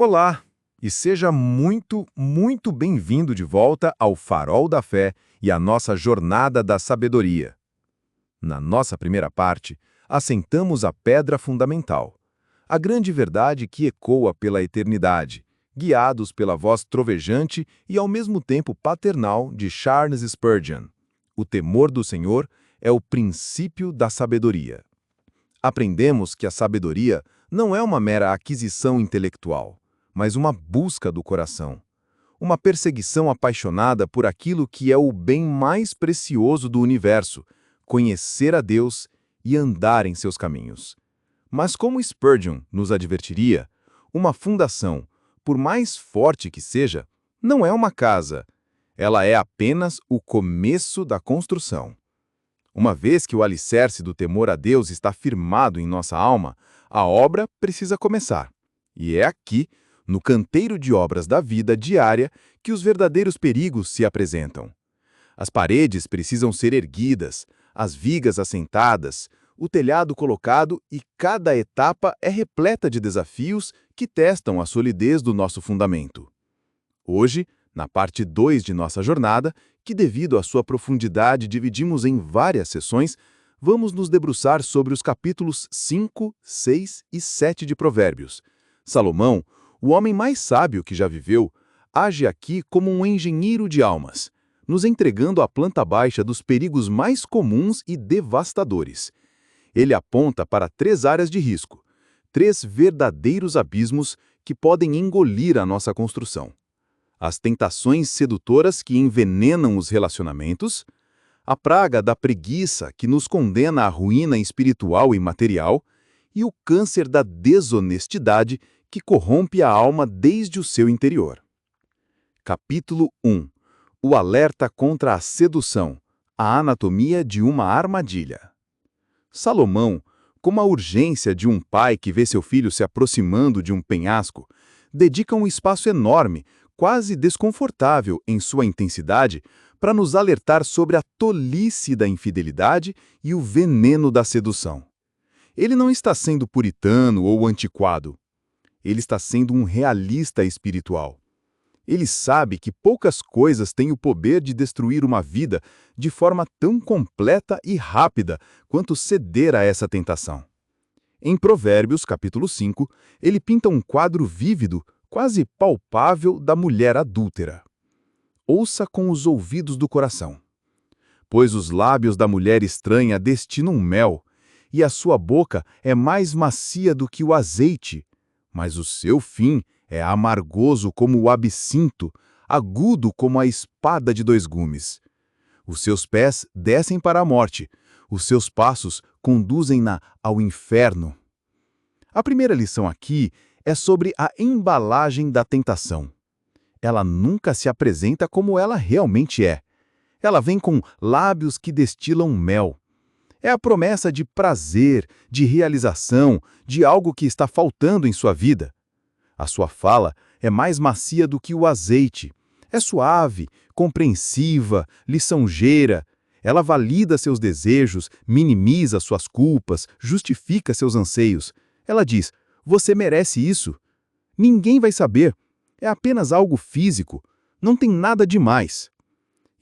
Olá, e seja muito bem-vindo de volta ao Farol da Fé e à nossa Jornada da Sabedoria. Na nossa primeira parte, assentamos a pedra fundamental, a grande verdade que ecoa pela eternidade, guiados pela voz trovejante e ao mesmo tempo paternal de Charles Spurgeon. O temor do Senhor é o princípio da sabedoria. Aprendemos que a sabedoria não é uma mera aquisição intelectual, mas uma busca do coração, uma perseguição apaixonada por aquilo que é o bem mais precioso do universo, conhecer a Deus e andar em seus caminhos. Mas como Spurgeon nos advertiria, uma fundação, por mais forte que seja, não é uma casa, ela é apenas o começo da construção. Uma vez que o alicerce do temor a Deus está firmado em nossa alma, a obra precisa começar. E é aqui, no canteiro de obras da vida diária, que os verdadeiros perigos se apresentam. As paredes precisam ser erguidas, as vigas assentadas, o telhado colocado e cada etapa é repleta de desafios que testam a solidez do nosso fundamento. Hoje, na parte 2 de nossa jornada, que devido à sua profundidade dividimos em várias sessões, vamos nos debruçar sobre os capítulos 5, 6 e 7 de Provérbios. Salomão, o homem mais sábio que já viveu, age aqui como um engenheiro de almas, nos entregando a planta baixa dos perigos mais comuns e devastadores. Ele aponta para 3 áreas de risco, 3 verdadeiros abismos que podem engolir a nossa construção. As tentações sedutoras que envenenam os relacionamentos, a praga da preguiça que nos condena à ruína espiritual e material, e o câncer da desonestidade que corrompe a alma desde o seu interior. Capítulo 1. O alerta contra a sedução, a anatomia de uma armadilha. Salomão, com a urgência de um pai que vê seu filho se aproximando de um penhasco, dedica um espaço enorme, quase desconfortável em sua intensidade, para nos alertar sobre a tolice da infidelidade e o veneno da sedução. Ele não está sendo puritano ou antiquado. Ele está sendo um realista espiritual. Ele sabe que poucas coisas têm o poder de destruir uma vida de forma tão completa e rápida quanto ceder a essa tentação. Em Provérbios, capítulo 5, ele pinta um quadro vívido, quase palpável, da mulher adúltera. Ouça com os ouvidos do coração. Pois os lábios da mulher estranha destinam mel, e a sua boca é mais macia do que o azeite, mas o seu fim é amargoso como o absinto, agudo como a espada de 2 gumes. Os seus pés descem para a morte, os seus passos conduzem-na ao inferno. A primeira lição aqui é sobre a embalagem da tentação. Ela nunca se apresenta como ela realmente é. Ela vem com lábios que destilam mel. É a promessa de prazer, de realização, de algo que está faltando em sua vida. A sua fala é mais macia do que o azeite. É suave, compreensiva, lisonjeira. Ela valida seus desejos, minimiza suas culpas, justifica seus anseios. Ela diz: você merece isso. Ninguém vai saber. É apenas algo físico. Não tem nada demais.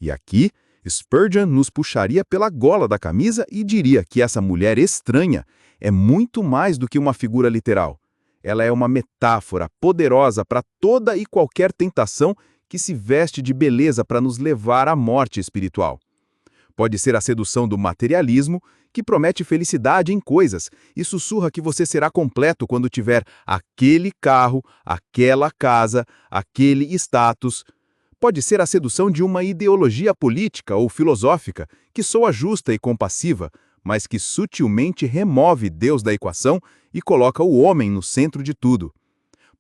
E aqui, Spurgeon nos puxaria pela gola da camisa e diria que essa mulher estranha é muito mais do que uma figura literal. Ela é uma metáfora poderosa para toda e qualquer tentação que se veste de beleza para nos levar à morte espiritual. Pode ser a sedução do materialismo, que promete felicidade em coisas e sussurra que você será completo quando tiver aquele carro, aquela casa, aquele status. Pode ser a sedução de uma ideologia política ou filosófica que soa justa e compassiva, mas que sutilmente remove Deus da equação e coloca o homem no centro de tudo.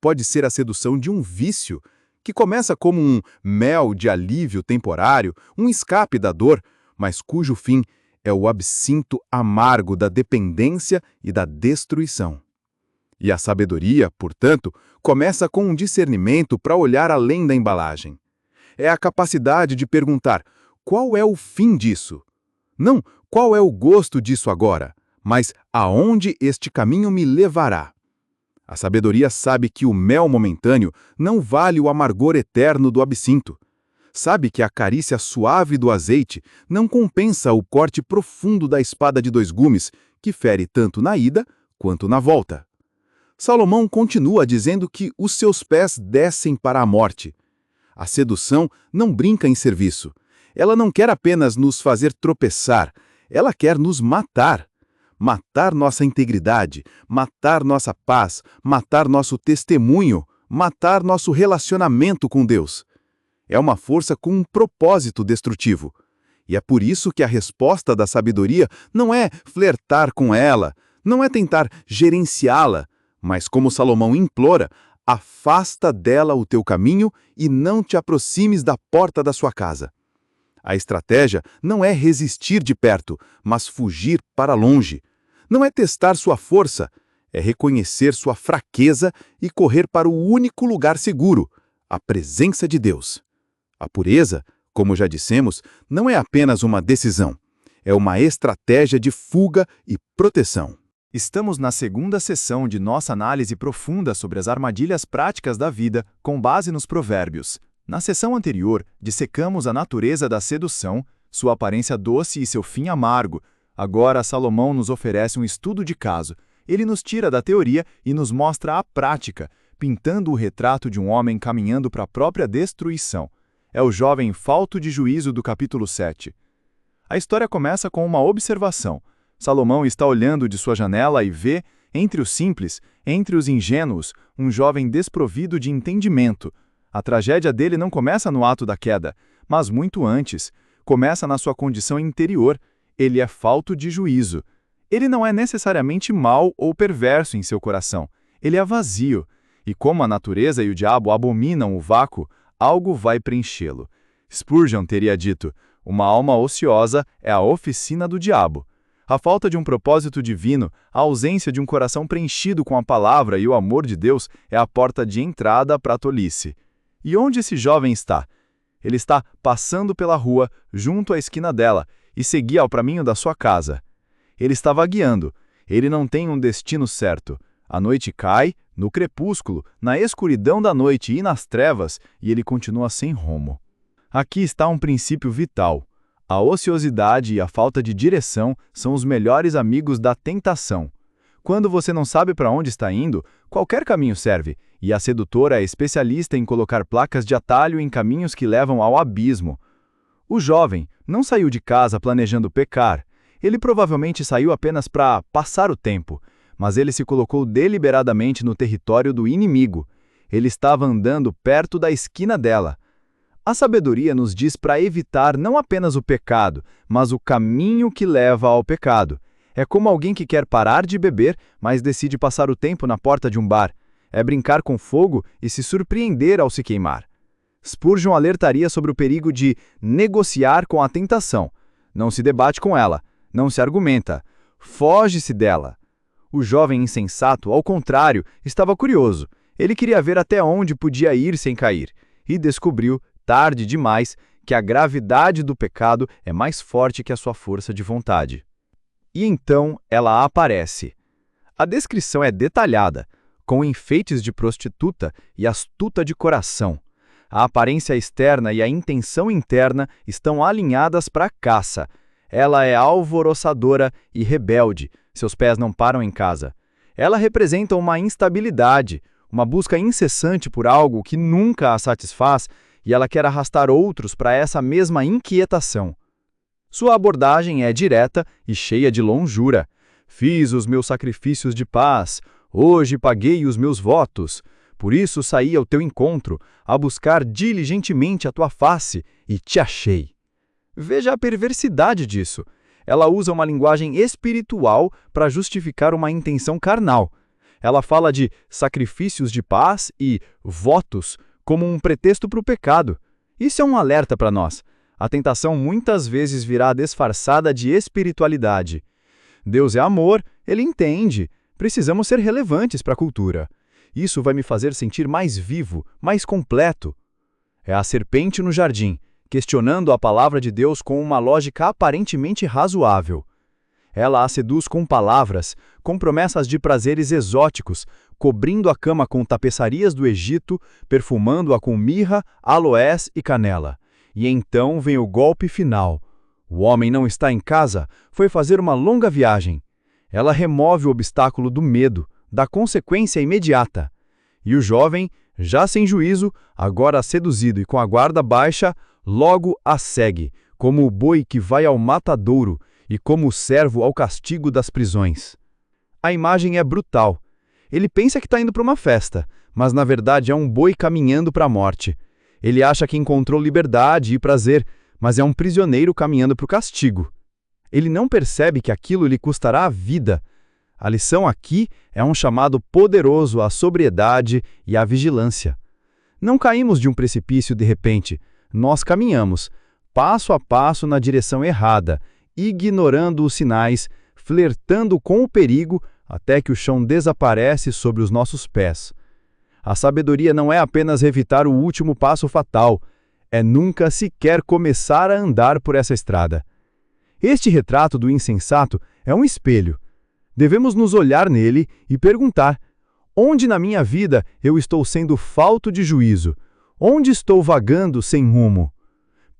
Pode ser a sedução de um vício, que começa como um mel de alívio temporário, um escape da dor, mas cujo fim é o absinto amargo da dependência e da destruição. E a sabedoria, portanto, começa com um discernimento para olhar além da embalagem. É a capacidade de perguntar: qual é o fim disso? Não qual é o gosto disso agora, mas aonde este caminho me levará. A sabedoria sabe que o mel momentâneo não vale o amargor eterno do absinto. Sabe que a carícia suave do azeite não compensa o corte profundo da espada de dois gumes, que fere tanto na ida quanto na volta. Salomão continua dizendo que os seus pés descem para a morte. A sedução não brinca em serviço. Ela não quer apenas nos fazer tropeçar, ela quer nos matar. Matar nossa integridade, matar nossa paz, matar nosso testemunho, matar nosso relacionamento com Deus. É uma força com um propósito destrutivo. E é por isso que a resposta da sabedoria não é flertar com ela, não é tentar gerenciá-la, mas como Salomão implora, afasta dela o teu caminho e não te aproximes da porta da sua casa. A estratégia não é resistir de perto, mas fugir para longe. Não é testar sua força, é reconhecer sua fraqueza e correr para o único lugar seguro, a presença de Deus. A pureza, como já dissemos, não é apenas uma decisão, é uma estratégia de fuga e proteção. Estamos na segunda sessão de nossa análise profunda sobre as armadilhas práticas da vida com base nos provérbios. Na sessão anterior, dissecamos a natureza da sedução, sua aparência doce e seu fim amargo. Agora, Salomão nos oferece um estudo de caso. Ele nos tira da teoria e nos mostra a prática, pintando o retrato de um homem caminhando para a própria destruição. É o jovem falto de juízo do capítulo 7. A história começa com uma observação. Salomão está olhando de sua janela e vê, entre os simples, entre os ingênuos, um jovem desprovido de entendimento. A tragédia dele não começa no ato da queda, mas muito antes. Começa na sua condição interior. Ele é falto de juízo. Ele não é necessariamente mau ou perverso em seu coração. Ele é vazio. E como a natureza e o diabo abominam o vácuo, algo vai preenchê-lo. Spurgeon teria dito, uma alma ociosa é a oficina do diabo. A falta de um propósito divino, a ausência de um coração preenchido com a palavra e o amor de Deus é a porta de entrada para a tolice. E onde esse jovem está? Ele está passando pela rua, junto à esquina dela, e seguia ao caminho da sua casa. Ele está vagueando. Ele não tem um destino certo. A noite cai, no crepúsculo, na escuridão da noite e nas trevas, e ele continua sem rumo. Aqui está um princípio vital. A ociosidade e a falta de direção são os melhores amigos da tentação. Quando você não sabe para onde está indo, qualquer caminho serve, e a sedutora é especialista em colocar placas de atalho em caminhos que levam ao abismo. O jovem não saiu de casa planejando pecar. Ele provavelmente saiu apenas para passar o tempo, mas ele se colocou deliberadamente no território do inimigo. Ele estava andando perto da esquina dela. A sabedoria nos diz para evitar não apenas o pecado, mas o caminho que leva ao pecado. É como alguém que quer parar de beber, mas decide passar o tempo na porta de um bar. É brincar com fogo e se surpreender ao se queimar. Spurgeon alertaria sobre o perigo de negociar com a tentação. Não se debate com ela, não se argumenta, foge-se dela. O jovem insensato, ao contrário, estava curioso. Ele queria ver até onde podia ir sem cair, e descobriu, tarde demais, que a gravidade do pecado é mais forte que a sua força de vontade. E então ela aparece. A descrição é detalhada, com enfeites de prostituta e astuta de coração. A aparência externa e a intenção interna estão alinhadas para a caça. Ela é alvoroçadora e rebelde, seus pés não param em casa. Ela representa uma instabilidade, uma busca incessante por algo que nunca a satisfaz, e ela quer arrastar outros para essa mesma inquietação. Sua abordagem é direta e cheia de longura. Fiz os meus sacrifícios de paz, hoje paguei os meus votos. Por isso saí ao teu encontro, a buscar diligentemente a tua face, e te achei. Veja a perversidade disso. Ela usa uma linguagem espiritual para justificar uma intenção carnal. Ela fala de sacrifícios de paz e votos como um pretexto para o pecado. Isso é um alerta para nós. A tentação muitas vezes virá disfarçada de espiritualidade. Deus é amor, ele entende. Precisamos ser relevantes para a cultura. Isso vai me fazer sentir mais vivo, mais completo. É a serpente no jardim, questionando a palavra de Deus com uma lógica aparentemente razoável. Ela a seduz com palavras, com promessas de prazeres exóticos, cobrindo a cama com tapeçarias do Egito, perfumando-a com mirra, aloés e canela. E então vem o golpe final. O homem não está em casa, foi fazer uma longa viagem. Ela remove o obstáculo do medo, da consequência imediata. E o jovem, já sem juízo, agora seduzido e com a guarda baixa, logo a segue, como o boi que vai ao matadouro e como o servo ao castigo das prisões. A imagem é brutal. Ele pensa que está indo para uma festa, mas na verdade é um boi caminhando para a morte. Ele acha que encontrou liberdade e prazer, mas é um prisioneiro caminhando para o castigo. Ele não percebe que aquilo lhe custará a vida. A lição aqui é um chamado poderoso à sobriedade e à vigilância. Não caímos de um precipício de repente. Nós caminhamos, passo a passo na direção errada, ignorando os sinais, flertando com o perigo, até que o chão desaparece sobre os nossos pés. A sabedoria não é apenas evitar o último passo fatal, é nunca sequer começar a andar por essa estrada. Este retrato do insensato é um espelho. Devemos nos olhar nele e perguntar: onde na minha vida eu estou sendo falto de juízo? Onde estou vagando sem rumo?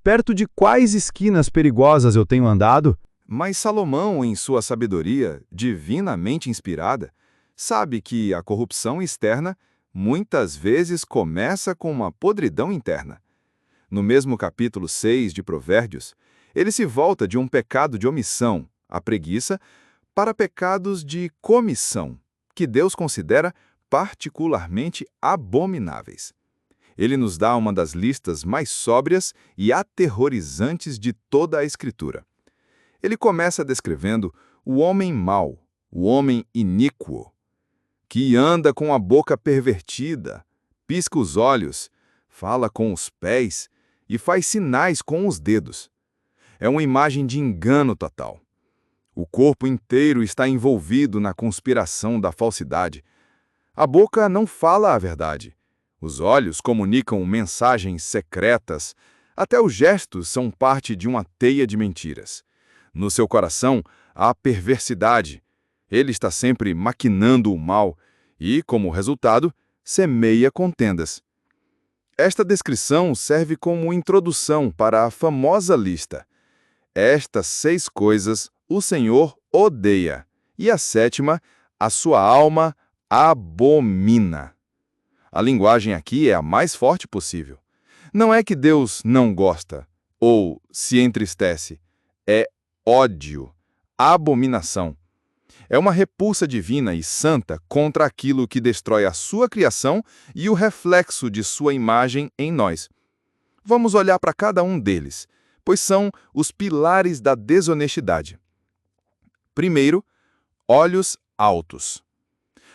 Perto de quais esquinas perigosas eu tenho andado? Mas Salomão, em sua sabedoria, divinamente inspirada, sabe que a corrupção externa muitas vezes começa com uma podridão interna. No mesmo capítulo 6 de Provérbios, ele se volta de um pecado de omissão, a preguiça, para pecados de comissão, que Deus considera particularmente abomináveis. Ele nos dá uma das listas mais sóbrias e aterrorizantes de toda a Escritura. Ele começa descrevendo o homem mau, o homem iníquo, que anda com a boca pervertida, pisca os olhos, fala com os pés e faz sinais com os dedos. É uma imagem de engano total. O corpo inteiro está envolvido na conspiração da falsidade. A boca não fala a verdade. Os olhos comunicam mensagens secretas. Até os gestos são parte de uma teia de mentiras. No seu coração, há perversidade. Ele está sempre maquinando o mal e, como resultado, semeia contendas. Esta descrição serve como introdução para a famosa lista. Estas 6 coisas o Senhor odeia, e a 7ª, a sua alma abomina. A linguagem aqui é a mais forte possível. Não é que Deus não gosta ou se entristece. É ódio, abominação. É uma repulsa divina e santa contra aquilo que destrói a sua criação e o reflexo de sua imagem em nós. Vamos olhar para cada um deles, pois são os pilares da desonestidade. Primeiro, olhos altos.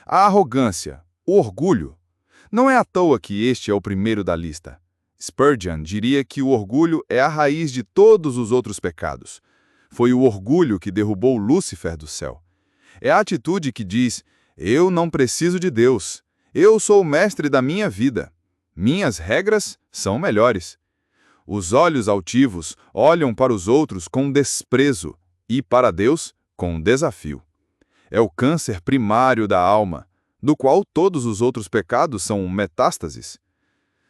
A arrogância, o orgulho. Não é à toa que este é o primeiro da lista. Spurgeon diria que o orgulho é a raiz de todos os outros pecados. Foi o orgulho que derrubou Lúcifer do céu. É a atitude que diz: eu não preciso de Deus, eu sou o mestre da minha vida, minhas regras são melhores. Os olhos altivos olham para os outros com desprezo e para Deus com desafio. É o câncer primário da alma, do qual todos os outros pecados são metástases.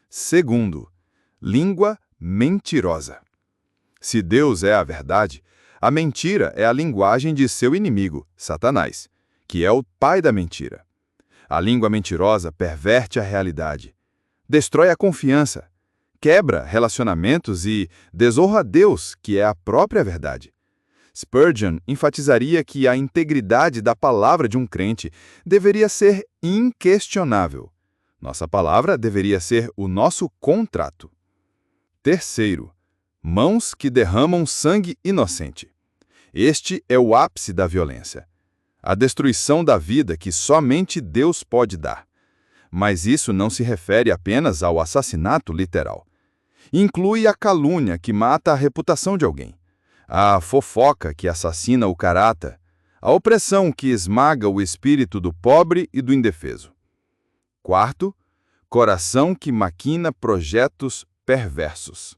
Segundo, língua mentirosa. Se Deus é a verdade, a mentira é a linguagem de seu inimigo, Satanás, que é o pai da mentira. A língua mentirosa perverte a realidade, destrói a confiança, quebra relacionamentos e desonra a Deus, que é a própria verdade. Spurgeon enfatizaria que a integridade da palavra de um crente deveria ser inquestionável. Nossa palavra deveria ser o nosso contrato. Terceiro, mãos que derramam sangue inocente. Este é o ápice da violência. A destruição da vida que somente Deus pode dar. Mas isso não se refere apenas ao assassinato literal. Inclui a calúnia que mata a reputação de alguém, a fofoca que assassina o caráter, a opressão que esmaga o espírito do pobre e do indefeso. Quarto, coração que maquina projetos perversos.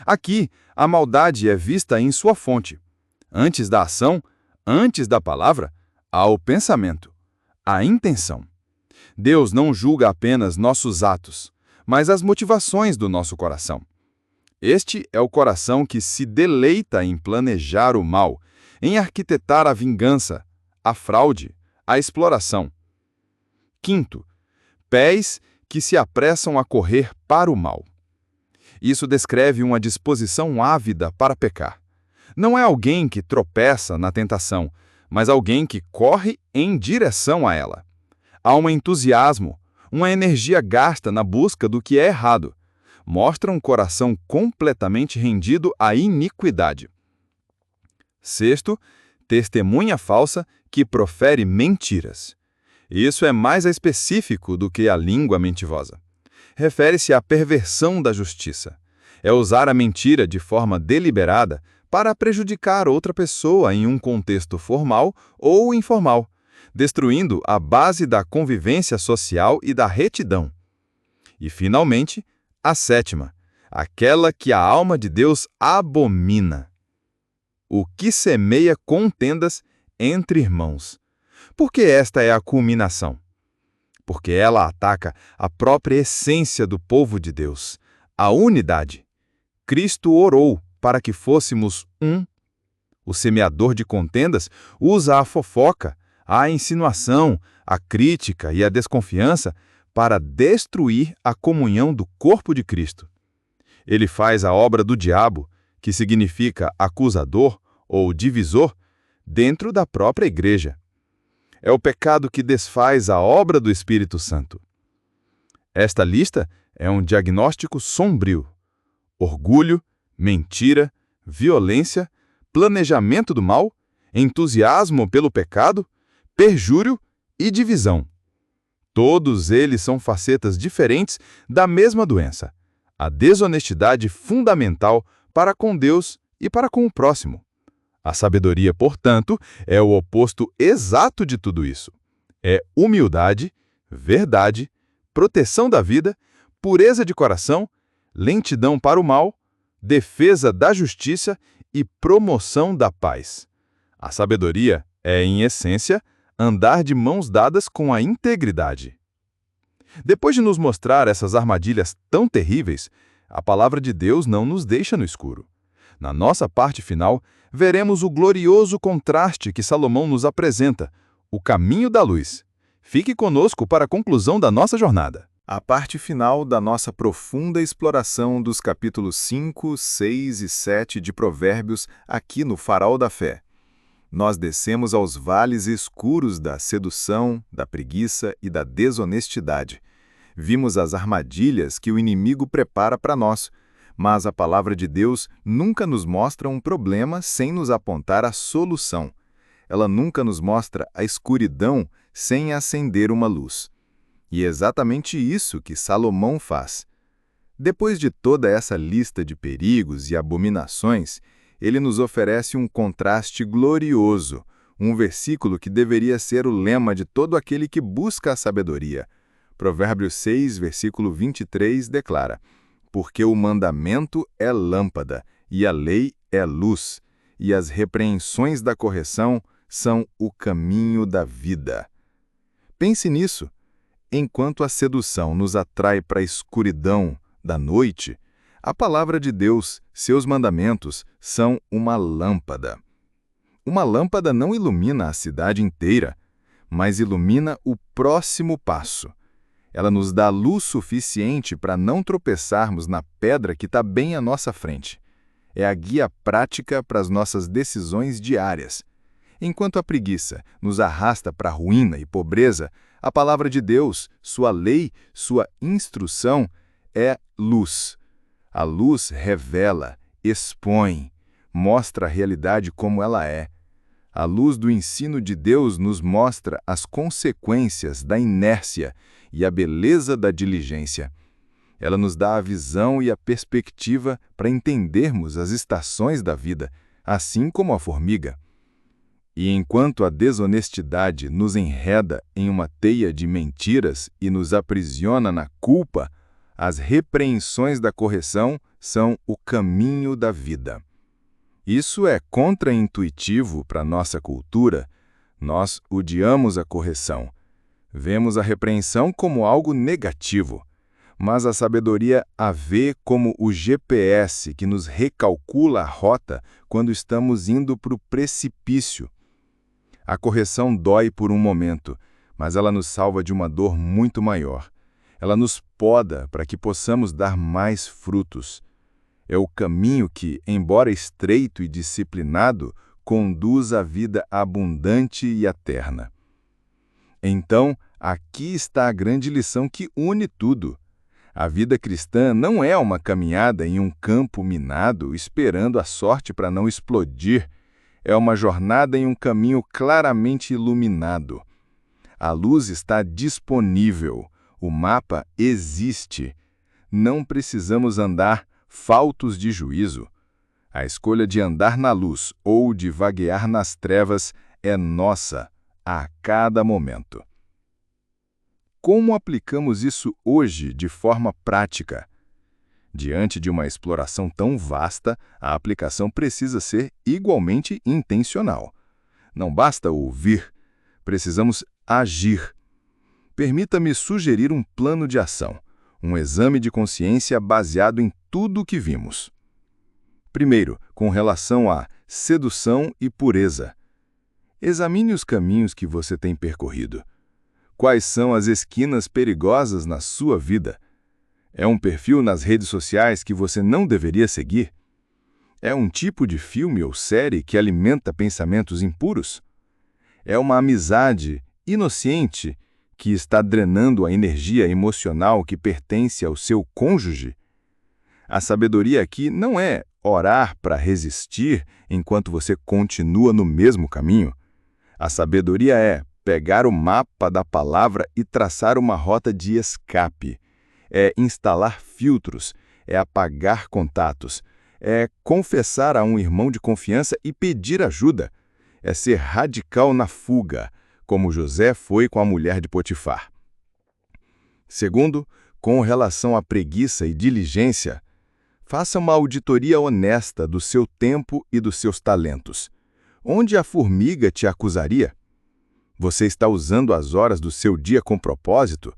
Aqui, a maldade é vista em sua fonte. Antes da ação, antes da palavra, há o pensamento, a intenção. Deus não julga apenas nossos atos, mas as motivações do nosso coração. Este é o coração que se deleita em planejar o mal, em arquitetar a vingança, a fraude, a exploração. Quinto, pés que se apressam a correr para o mal. Isso descreve uma disposição ávida para pecar. Não é alguém que tropeça na tentação, mas alguém que corre em direção a ela. Há um entusiasmo, uma energia gasta na busca do que é errado. Mostra um coração completamente rendido à iniquidade. Sexto, testemunha falsa que profere mentiras. Isso é mais específico do que a língua mentirosa. Refere-se à perversão da justiça. É usar a mentira de forma deliberada para prejudicar outra pessoa em um contexto formal ou informal, destruindo a base da convivência social e da retidão. E, finalmente, a sétima, aquela que a alma de Deus abomina. O que semeia contendas entre irmãos. Por que esta é a culminação? Porque ela ataca a própria essência do povo de Deus, a unidade. Cristo orou para que fôssemos um. O semeador de contendas usa a fofoca, a insinuação, a crítica e a desconfiança para destruir a comunhão do corpo de Cristo. Ele faz a obra do diabo, que significa acusador ou divisor, dentro da própria igreja. É o pecado que desfaz a obra do Espírito Santo. Esta lista é um diagnóstico sombrio. Orgulho, mentira, violência, planejamento do mal, entusiasmo pelo pecado, perjúrio e divisão. Todos eles são facetas diferentes da mesma doença, a desonestidade fundamental para com Deus e para com o próximo. A sabedoria, portanto, é o oposto exato de tudo isso. É humildade, verdade, proteção da vida, pureza de coração, lentidão para o mal, defesa da justiça e promoção da paz. A sabedoria é, em essência, andar de mãos dadas com a integridade. Depois de nos mostrar essas armadilhas tão terríveis, a palavra de Deus não nos deixa no escuro. Na nossa parte final, veremos o glorioso contraste que Salomão nos apresenta, o caminho da luz. Fique conosco para a conclusão da nossa jornada. A parte final da nossa profunda exploração dos capítulos 5, 6 e 7 de Provérbios aqui no Farol da Fé. Nós descemos aos vales escuros da sedução, da preguiça e da desonestidade. Vimos as armadilhas que o inimigo prepara para nós, mas a palavra de Deus nunca nos mostra um problema sem nos apontar a solução. Ela nunca nos mostra a escuridão sem acender uma luz. E é exatamente isso que Salomão faz. Depois de toda essa lista de perigos e abominações, ele nos oferece um contraste glorioso, um versículo que deveria ser o lema de todo aquele que busca a sabedoria. Provérbios 6, versículo 23, declara: porque o mandamento é lâmpada, e a lei é luz, e as repreensões da correção são o caminho da vida. Pense nisso. Enquanto a sedução nos atrai para a escuridão da noite, a palavra de Deus, seus mandamentos, são uma lâmpada. Uma lâmpada não ilumina a cidade inteira, mas ilumina o próximo passo. Ela nos dá luz suficiente para não tropeçarmos na pedra que está bem à nossa frente. É a guia prática para as nossas decisões diárias. Enquanto a preguiça nos arrasta para a ruína e pobreza, a palavra de Deus, sua lei, sua instrução, é luz. A luz revela, expõe, mostra a realidade como ela é. A luz do ensino de Deus nos mostra as consequências da inércia e a beleza da diligência. Ela nos dá a visão e a perspectiva para entendermos as estações da vida, assim como a formiga. E enquanto a desonestidade nos enreda em uma teia de mentiras e nos aprisiona na culpa, as repreensões da correção são o caminho da vida. Isso é contraintuitivo para nossa cultura. Nós odiamos a correção. Vemos a repreensão como algo negativo, mas a sabedoria a vê como o GPS que nos recalcula a rota quando estamos indo para o precipício. A correção dói por um momento, mas ela nos salva de uma dor muito maior. Ela nos poda para que possamos dar mais frutos. É o caminho que, embora estreito e disciplinado, conduz à vida abundante e eterna. Então, aqui está a grande lição que une tudo. A vida cristã não é uma caminhada em um campo minado esperando a sorte para não explodir. É uma jornada em um caminho claramente iluminado. A luz está disponível. O mapa existe. Não precisamos andar faltos de juízo. A escolha de andar na luz ou de vaguear nas trevas é nossa, a cada momento. Como aplicamos isso hoje de forma prática? Diante de uma exploração tão vasta, a aplicação precisa ser igualmente intencional. Não basta ouvir, precisamos agir. Permita-me sugerir um plano de ação, um exame de consciência baseado em tudo o que vimos. Primeiro, com relação à sedução e pureza. Examine os caminhos que você tem percorrido. Quais são as esquinas perigosas na sua vida? É um perfil nas redes sociais que você não deveria seguir? É um tipo de filme ou série que alimenta pensamentos impuros? É uma amizade inocente que está drenando a energia emocional que pertence ao seu cônjuge? A sabedoria aqui não é orar para resistir enquanto você continua no mesmo caminho. A sabedoria é pegar o mapa da palavra e traçar uma rota de escape. É instalar filtros, é apagar contatos, é confessar a um irmão de confiança e pedir ajuda, é ser radical na fuga, como José foi com a mulher de Potifar. Segundo, com relação à preguiça e diligência, faça uma auditoria honesta do seu tempo e dos seus talentos. Onde a formiga te acusaria? Você está usando as horas do seu dia com propósito?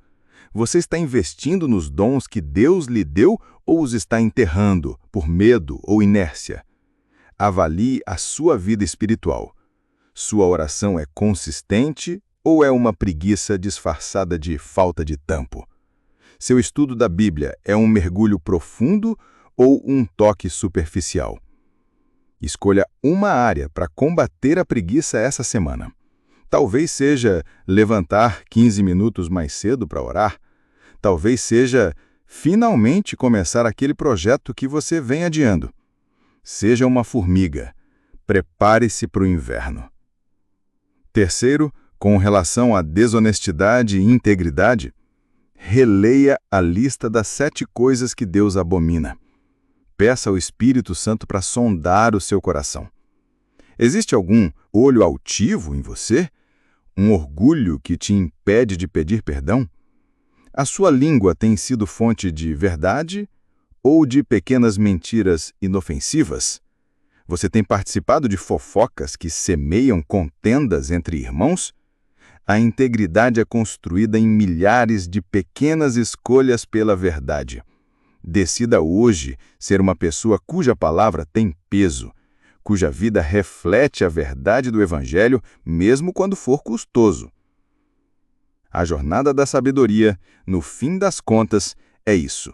Você está investindo nos dons que Deus lhe deu ou os está enterrando por medo ou inércia? Avalie a sua vida espiritual. Sua oração é consistente ou é uma preguiça disfarçada de falta de tampo? Seu estudo da Bíblia é um mergulho profundo ou um toque superficial? Escolha uma área para combater a preguiça essa semana. Talvez seja levantar 15 minutos mais cedo para orar. Talvez seja finalmente começar aquele projeto que você vem adiando. Seja uma formiga. Prepare-se para o inverno. Terceiro, com relação à desonestidade e integridade, releia a lista das 7 coisas que Deus abomina. Peça ao Espírito Santo para sondar o seu coração. Existe algum olho altivo em você? Um orgulho que te impede de pedir perdão? A sua língua tem sido fonte de verdade ou de pequenas mentiras inofensivas? Você tem participado de fofocas que semeiam contendas entre irmãos? A integridade é construída em milhares de pequenas escolhas pela verdade. Decida hoje ser uma pessoa cuja palavra tem peso, cuja vida reflete a verdade do Evangelho, mesmo quando for custoso. A jornada da sabedoria, no fim das contas, é isso.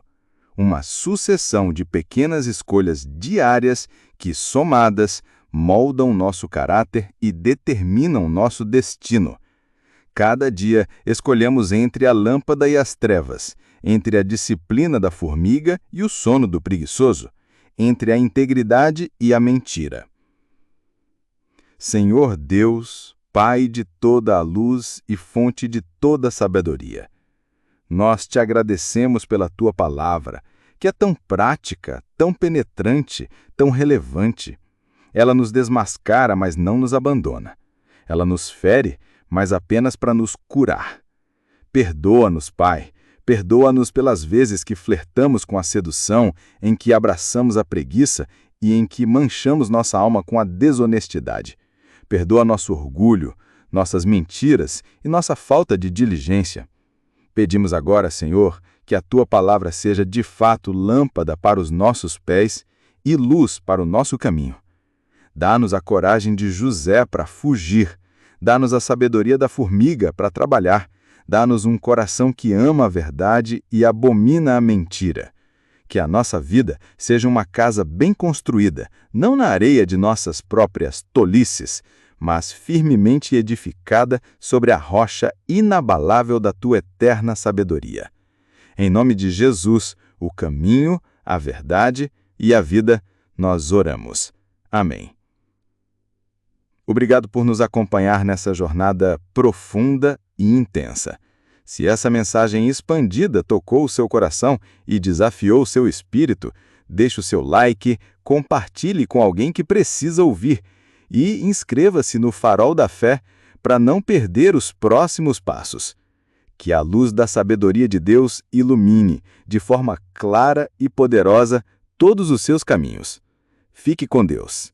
Uma sucessão de pequenas escolhas diárias que, somadas, moldam nosso caráter e determinam nosso destino. Cada dia escolhemos entre a lâmpada e as trevas, entre a disciplina da formiga e o sono do preguiçoso, entre a integridade e a mentira. Senhor Deus, Pai de toda a luz e fonte de toda a sabedoria, nós te agradecemos pela tua palavra, que é tão prática, tão penetrante, tão relevante. Ela nos desmascara, mas não nos abandona. Ela nos fere, mas apenas para nos curar. Perdoa-nos, Pai. Perdoa-nos pelas vezes que flertamos com a sedução, em que abraçamos a preguiça e em que manchamos nossa alma com a desonestidade. Perdoa nosso orgulho, nossas mentiras e nossa falta de diligência. Pedimos agora, Senhor, que a Tua palavra seja de fato lâmpada para os nossos pés e luz para o nosso caminho. Dá-nos a coragem de José para fugir, dá-nos a sabedoria da formiga para trabalhar, dá-nos um coração que ama a verdade e abomina a mentira. Que a nossa vida seja uma casa bem construída, não na areia de nossas próprias tolices, mas firmemente edificada sobre a rocha inabalável da Tua eterna sabedoria. Em nome de Jesus, o caminho, a verdade e a vida, nós oramos. Amém. Obrigado por nos acompanhar nessa jornada profunda e intensa. Se essa mensagem expandida tocou o seu coração e desafiou o seu espírito, deixe o seu like, compartilhe com alguém que precisa ouvir e inscreva-se no Farol da Fé para não perder os próximos passos. Que a luz da sabedoria de Deus ilumine, de forma clara e poderosa, todos os seus caminhos. Fique com Deus.